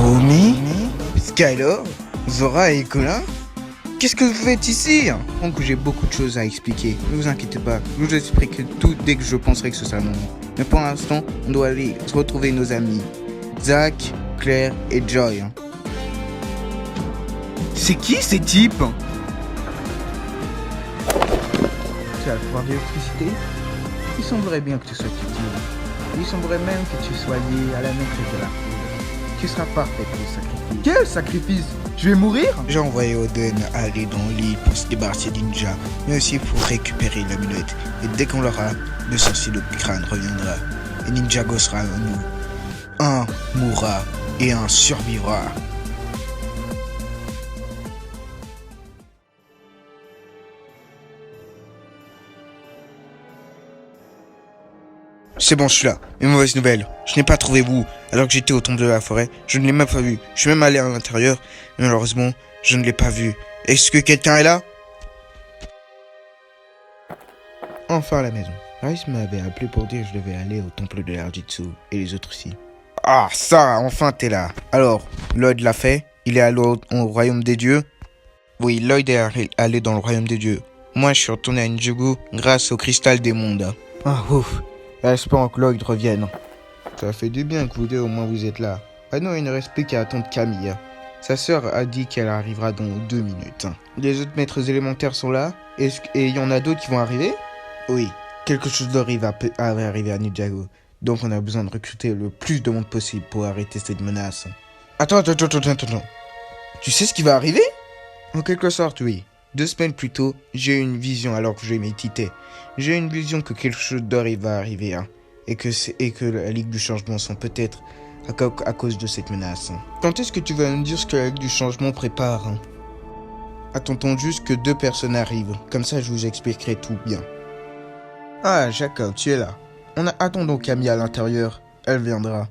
Naomi, Skylar, Zora et Colin? Qu'est-ce que vous faites ici? Donc j'ai beaucoup de choses à expliquer. Ne vous inquiétez pas, je vous expliquerai tout dès que je penserai que ce sera le moment. Mais pour l'instant, on doit aller retrouver nos amis. Zach, Claire et Joy. C'est qui ces types? Tu as le pouvoir d'électricité? Il semblerait bien que tu sois utile. Il semblerait même que tu sois lié à la maîtrise de la foudre. Tu seras parfait pour le sacrifice. Quel sacrifice? Je vais mourir? J'ai envoyé Oden aller dans l'île pour se débarrasser des ninjas, mais aussi pour récupérer l'amulette. Et dès qu'on l'aura, le sorcier de crâne reviendra. Et Ninjago sera en nous. Un mourra et un survivra. C'est bon, je suis là. Une mauvaise nouvelle. Je n'ai pas trouvé Wu. Alors que j'étais au tombe de la forêt, je ne l'ai même pas vu. Je suis même allé à l'intérieur. Mais malheureusement, je ne l'ai pas vu. Est-ce que quelqu'un est là? Enfin à la maison. Rice m'avait appelé pour dire que je devais aller au temple de l'Arjitsu. Et les autres aussi. Ah, ça, enfin t'es là. Alors, Lloyd l'a fait. Il est allé au royaume des dieux. Oui, Lloyd est allé dans le royaume des dieux. Moi, je suis retourné à Ninjago grâce au cristal des mondes. Ah, ouf. J'espère que Lloyd revienne. Ça fait du bien que vous deux, au moins, vous êtes là. Maintenant, il ne reste plus qu'à attendre Camille. Sa sœur a dit qu'elle arrivera dans 2 minutes. Les autres maîtres élémentaires sont là. Et il y en a d'autres qui vont arriver? Oui, quelque chose d'horrible va arriver à Ninjago. Donc, on a besoin de recruter le plus de monde possible pour arrêter cette menace. Attends. Tu sais ce qui va arriver? En quelque sorte, oui. 2 semaines plus tôt, j'ai eu une vision alors que je méditais. J'ai eu une vision que quelque chose d'horrible va arriver, et que la Ligue du Changement sont peut-être à cause de cette menace. Quand est-ce que tu vas nous dire ce que la Ligue du Changement prépare? Attendons juste que 2 personnes arrivent, comme ça je vous expliquerai tout bien. Ah, Jacob, tu es là. Attendons Camille à l'intérieur, elle viendra.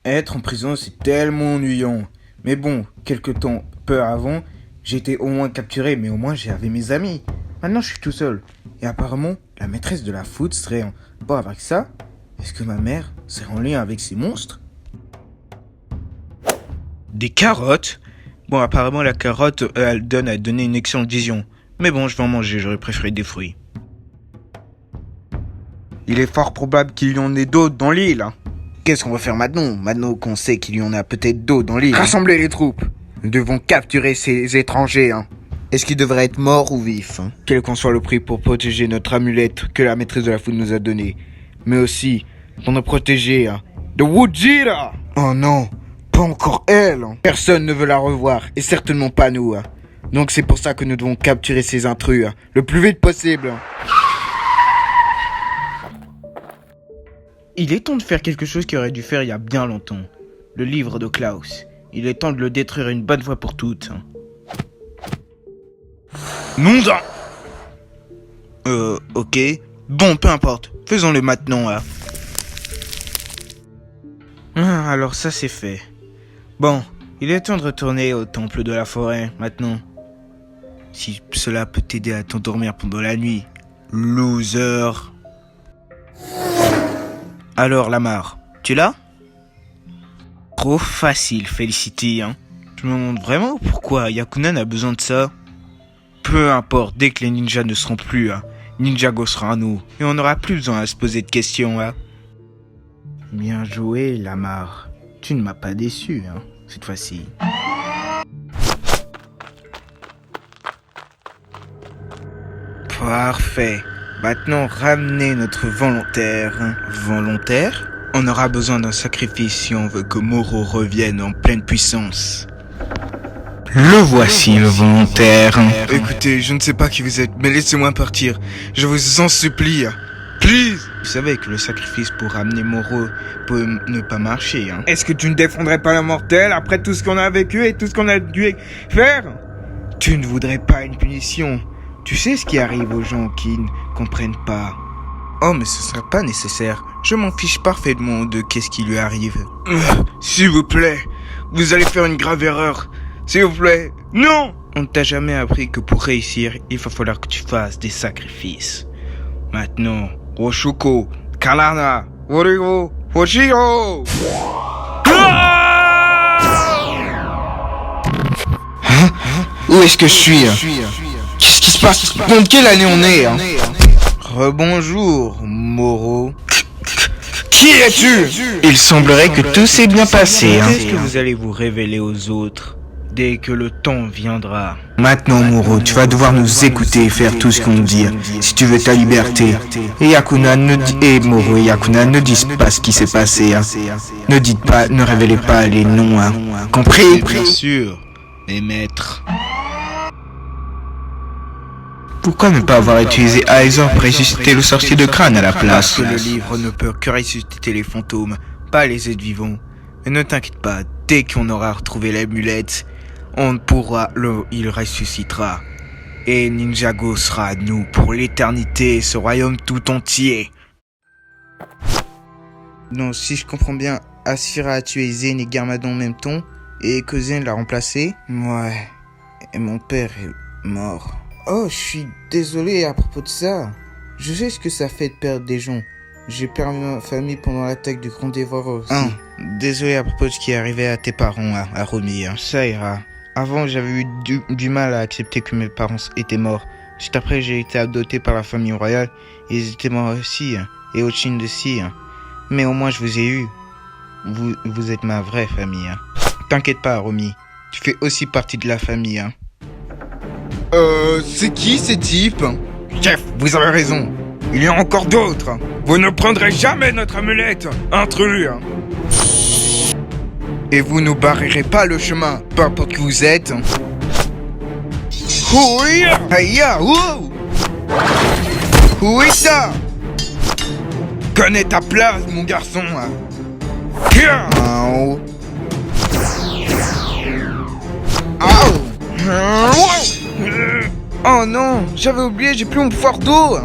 Être en prison, c'est tellement ennuyant. Mais bon, peu avant, j'ai été au moins capturé, mais au moins j'avais mes amis. Maintenant, je suis tout seul. Et apparemment, la maîtresse de la foudre serait en... Bon, avec ça, est-ce que ma mère serait en lien avec ces monstres? Des carottes? Bon, apparemment, la carotte, elle a donné une excellente vision. Mais bon, je vais en manger, j'aurais préféré des fruits. Il est fort probable qu'il y en ait d'autres dans l'île. Qu'est-ce qu'on va faire maintenant qu'on sait qu'il y en a peut-être d'autres dans l'île? Rassemblez les troupes. Nous devons capturer ces étrangers. Est-ce qu'ils devraient être morts ou vifs? Quel qu'en soit le prix pour protéger notre amulette que la maîtresse de la foudre nous a donnée. Mais aussi pour nous protéger de Wujira. Oh non, pas encore elle. Personne ne veut la revoir et certainement pas nous. Donc c'est pour ça que nous devons capturer ces intrus le plus vite possible. Il est temps de faire quelque chose qu'il aurait dû faire il y a bien longtemps. Le livre de Klaus. Il est temps de le détruire une bonne fois pour toutes. Non. Ok. Bon, peu importe. Faisons-le maintenant. Alors ça c'est fait. Bon, il est temps de retourner au temple de la forêt maintenant. Si cela peut t'aider à t'endormir pendant la nuit. Loser. Alors Lamar, tu es là? Trop facile, Felicity, hein. Je me demande vraiment pourquoi Yakunan a besoin de ça. Peu importe, dès que les ninjas ne seront plus, hein, Ninjago sera à nous. Et on n'aura plus besoin de se poser de questions, hein. Bien joué, Lamar. Tu ne m'as pas déçu, hein, cette fois-ci. Parfait. Maintenant, ramenez notre volontaire. Volontaire? On aura besoin d'un sacrifice si on veut que Moro revienne en pleine puissance. Le voici, le volontaire. Écoutez, je ne sais pas qui vous êtes, mais laissez-moi partir. Je vous en supplie. Please. Vous savez que le sacrifice pour ramener Moro peut ne pas marcher, hein. Est-ce que tu ne défendrais pas la mortelle après tout ce qu'on a vécu et tout ce qu'on a dû faire? Tu ne voudrais pas une punition. Tu sais ce qui arrive aux gens qui ne comprennent pas. Oh, mais ce serait pas nécessaire. Je m'en fiche parfaitement de qu'est-ce qui lui arrive. S'il vous plaît, vous allez faire une grave erreur. S'il vous plaît, non! On ne t'a jamais appris que pour réussir, il va falloir que tu fasses des sacrifices. Maintenant, Oshuko, Kalana, Worigo, Hoshiro! Hein? Où est-ce que je suis? Qu'est-ce qui se passe? Dans quelle année on est? Rebonjour, Moro. Qui es-tu? Il semblerait que tout s'est bien passé. Qu'est-ce que vous allez vous révéler aux autres dès que le temps viendra? Maintenant, Moro, tu vas devoir nous écouter et faire tout ce qu'on dit si tu veux ta liberté. Et Moro et Yakunan ne disent pas ce qui s'est passé. Hein. Ne dites pas, ne révélez pas les noms. Hein. Compris? Bien sûr, mes maîtres. Pourquoi ne pas avoir utilisé Aizen pour ressusciter le sorcier de crâne à la place? Parce que le livre ne peut que ressusciter les fantômes, pas les êtres vivants. Mais ne t'inquiète pas, dès qu'on aura retrouvé l'amulette, il ressuscitera. Et Ninjago sera à nous pour l'éternité, ce royaume tout entier. Non, si je comprends bien, Asphira a tué Zen et Garmadon en même temps, et que Zen l'a remplacé. Ouais, et mon père est mort. Oh, je suis désolé à propos de ça. Je sais ce que ça fait de perdre des gens. J'ai perdu ma famille pendant l'attaque du Grand Dévoreur aussi. Désolé à propos de ce qui est arrivé à tes parents, à Romy. Ça ira. Avant, j'avais eu du mal à accepter que mes parents étaient morts. Juste après, j'ai été adopté par la famille royale. Ils étaient morts aussi, et Ochin aussi. Mais au moins, je vous ai eu. Vous êtes ma vraie famille. T'inquiète pas, Romy. Tu fais aussi partie de la famille. C'est qui ces types? Chef, vous avez raison. Il y en a encore d'autres. Vous ne prendrez jamais notre amulette, intrus. Et vous ne barrerez pas le chemin, peu importe qui vous êtes. Oui, oui ça. Connais ta place, mon garçon. Oh non, j'avais oublié, j'ai plus mon pouvoir d'eau.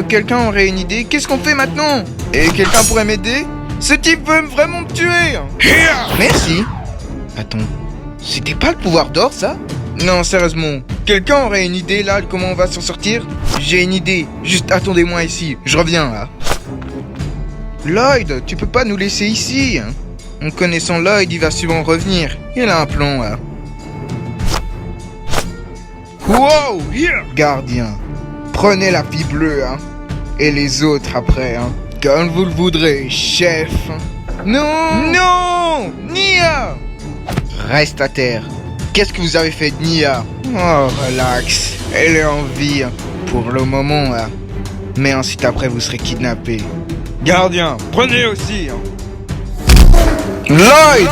Quelqu'un aurait une idée? Qu'est-ce qu'on fait maintenant? Et quelqu'un pourrait m'aider? Ce type veut vraiment me tuer. Merci. Attends, c'était pas le pouvoir d'or ça? Non, sérieusement, quelqu'un aurait une idée là de comment on va s'en sortir? J'ai une idée, juste attendez-moi ici, je reviens là. Lloyd, tu peux pas nous laisser ici. En connaissant Lloyd, il va souvent revenir. Il a un plan là. Wow, here. Gardien, prenez la fille bleue, et les autres après, comme vous le voudrez, chef. Non, non, Nya. Reste à terre. Qu'est-ce que vous avez fait de Nya? Oh, relax, elle est en vie, pour le moment, mais ensuite après vous serez kidnappé. Gardien, prenez aussi. Lloyd.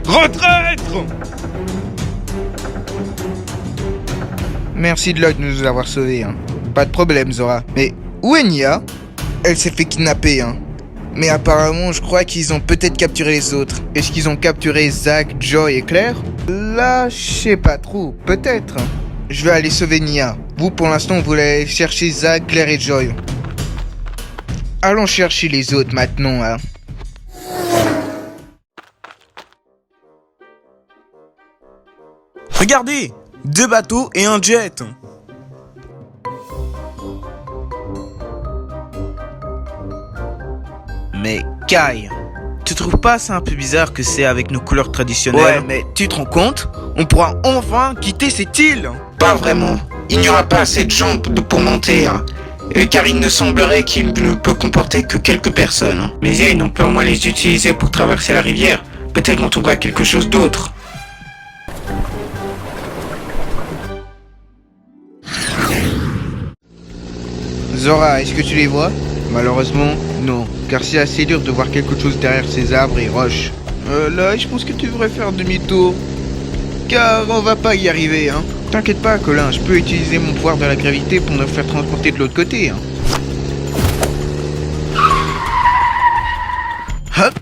Retraite! Merci de Lloyd de nous avoir sauvés. Pas de problème, Zora. Mais où est Nya? Elle s'est fait kidnapper. Mais apparemment, je crois qu'ils ont peut-être capturé les autres. Est-ce qu'ils ont capturé Zack, Joy et Claire? Là, je sais pas trop. Peut-être. Je vais aller sauver Nya. Vous, pour l'instant, vous allez chercher Zack, Claire et Joy. Allons chercher les autres maintenant. Regardez, 2 bateaux et un jet. mais Kai, tu trouves pas ça un peu bizarre que c'est avec nos couleurs traditionnelles? Ouais, mais tu te rends compte? On pourra enfin quitter cette île. Pas vraiment. Il n'y aura pas assez de gens pour monter, hein. Car il ne semblerait qu'il ne peut comporter que quelques personnes. Mais on peut au moins les utiliser pour traverser la rivière. Peut-être qu'on trouvera quelque chose d'autre. Zora, est-ce que tu les vois? Malheureusement, non, car c'est assez dur de voir quelque chose derrière ces arbres et roches. Là, je pense que tu devrais faire demi-tour, car on va pas y arriver, hein. T'inquiète pas, Colin, je peux utiliser mon pouvoir de la gravité pour nous faire transporter de l'autre côté, hein. Hop!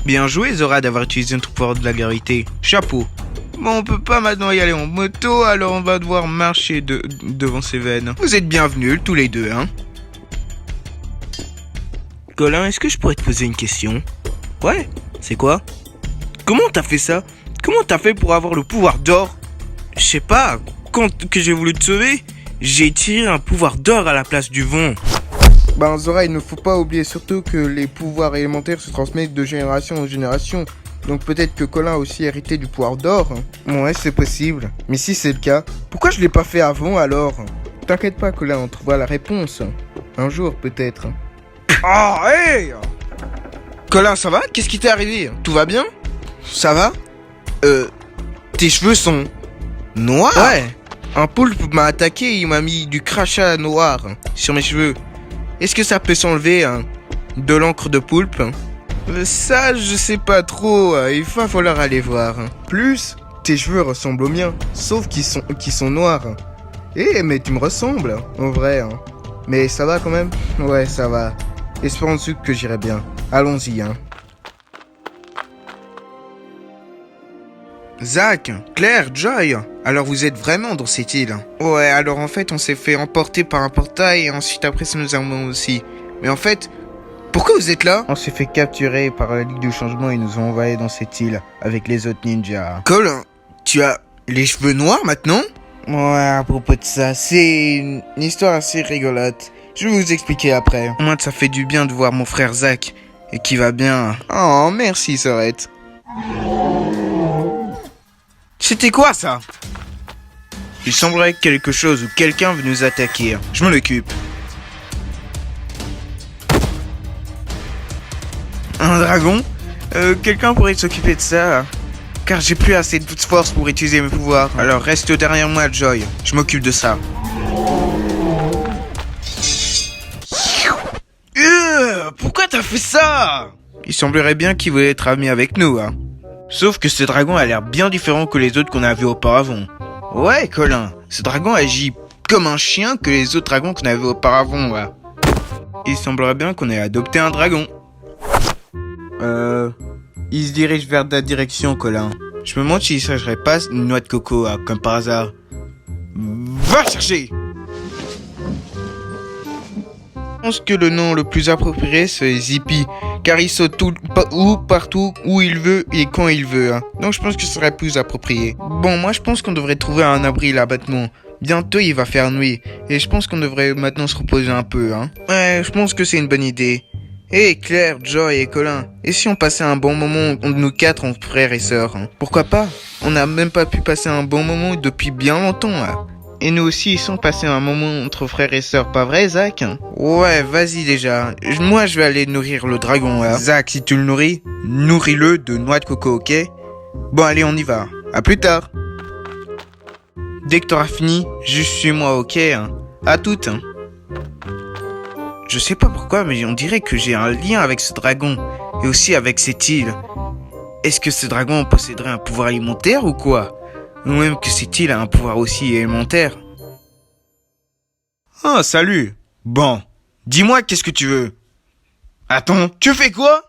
Bien joué, Zora, d'avoir utilisé ton pouvoir de la gravité. Chapeau. Bon, on peut pas maintenant y aller en moto, alors on va devoir marcher devant ces veines. Vous êtes bienvenus, tous les deux, hein. Colin, est-ce que je pourrais te poser une question? Ouais, c'est quoi? Comment t'as fait ça? Comment t'as fait pour avoir le pouvoir d'or? Je sais pas, quand que j'ai voulu te sauver, j'ai tiré un pouvoir d'or à la place du vent. Ben Zora, il ne faut pas oublier surtout que les pouvoirs élémentaires se transmettent de génération en génération. Donc peut-être que Colin a aussi hérité du pouvoir d'or. Ouais, c'est possible. Mais si c'est le cas, pourquoi je l'ai pas fait avant alors? T'inquiète pas, Colin, on trouvera la réponse. Un jour peut-être. Ah, hey! Colin, ça va? Qu'est-ce qui t'est arrivé? Tout va bien? Ça va? Tes cheveux sont noirs? Ouais. Un poulpe m'a attaqué et il m'a mis du crachat noir sur mes cheveux. Est-ce que ça peut s'enlever, hein? De l'encre de poulpe? Ça, je sais pas trop. Il va falloir aller voir. Plus, tes cheveux ressemblent aux miens, sauf qu'ils sont noirs. Eh, mais tu me ressembles, en vrai. Hein. Mais ça va quand même? Ouais, ça va. Espérons que j'irai bien. Allons-y, hein. Zach, Claire, Joy, alors vous êtes vraiment dans cette île? Ouais, alors en fait on s'est fait emporter par un portail et ensuite après ça nous a emmenés aussi. Mais en fait, pourquoi vous êtes là? On s'est fait capturer par la Ligue du Changement et ils nous ont envoyés dans cette île avec les autres ninjas. Colin, tu as les cheveux noirs maintenant? Ouais, à propos de ça, c'est une histoire assez rigolote. Je vais vous expliquer après. Moi, ça fait du bien de voir mon frère Zach et qui va bien. Oh, merci Sorette. C'était quoi ça? Il semblerait que quelque chose ou quelqu'un veut nous attaquer. Je m'en occupe. Un dragon? Quelqu'un pourrait s'occuper de ça. Car j'ai plus assez de force pour utiliser mes pouvoirs. Alors reste derrière moi, Joy. Je m'occupe de ça. Pourquoi t'as fait ça? Il semblerait bien qu'il voulait être ami avec nous, hein. Sauf que ce dragon a l'air bien différent que les autres qu'on a vus auparavant. Ouais, Colin, ce dragon agit comme un chien que les autres dragons qu'on avait auparavant, là. Il semblerait bien qu'on ait adopté un dragon. Il se dirige vers ta direction, Colin. Je me demande s'il ne s'agirait pas une noix de coco, hein, comme par hasard. Va chercher! Je pense que le nom le plus approprié c'est Zippy, car il saute partout, où il veut et quand il veut. Hein. Donc je pense que ce serait plus approprié. Bon, moi je pense qu'on devrait trouver un abri là maintenant. Bientôt il va faire nuit, et je pense qu'on devrait maintenant se reposer un peu. Hein. Ouais, je pense que c'est une bonne idée. Hé Claire, Joy et Colin, et si on passait un bon moment nous quatre en frères et sœurs? Hein. Pourquoi pas? On n'a même pas pu passer un bon moment depuis bien longtemps là. Et nous aussi, ils sont passés un moment entre frères et sœurs, pas vrai, Zach? Ouais, vas-y déjà. Moi, je vais aller nourrir le dragon, là. Zach, si tu le nourris, nourris-le de noix de coco, ok? Bon, allez, on y va. À plus tard. Dès que t'auras fini, juste suis-moi, ok? Hein. À toutes. Hein. Je sais pas pourquoi, mais on dirait que j'ai un lien avec ce dragon. Et aussi avec cette île. Est-ce que ce dragon posséderait un pouvoir alimentaire ou quoi? Ou même que cette île a un pouvoir aussi élémentaire. Ah, salut. Bon, dis-moi qu'est-ce que tu veux. Attends, tu fais quoi?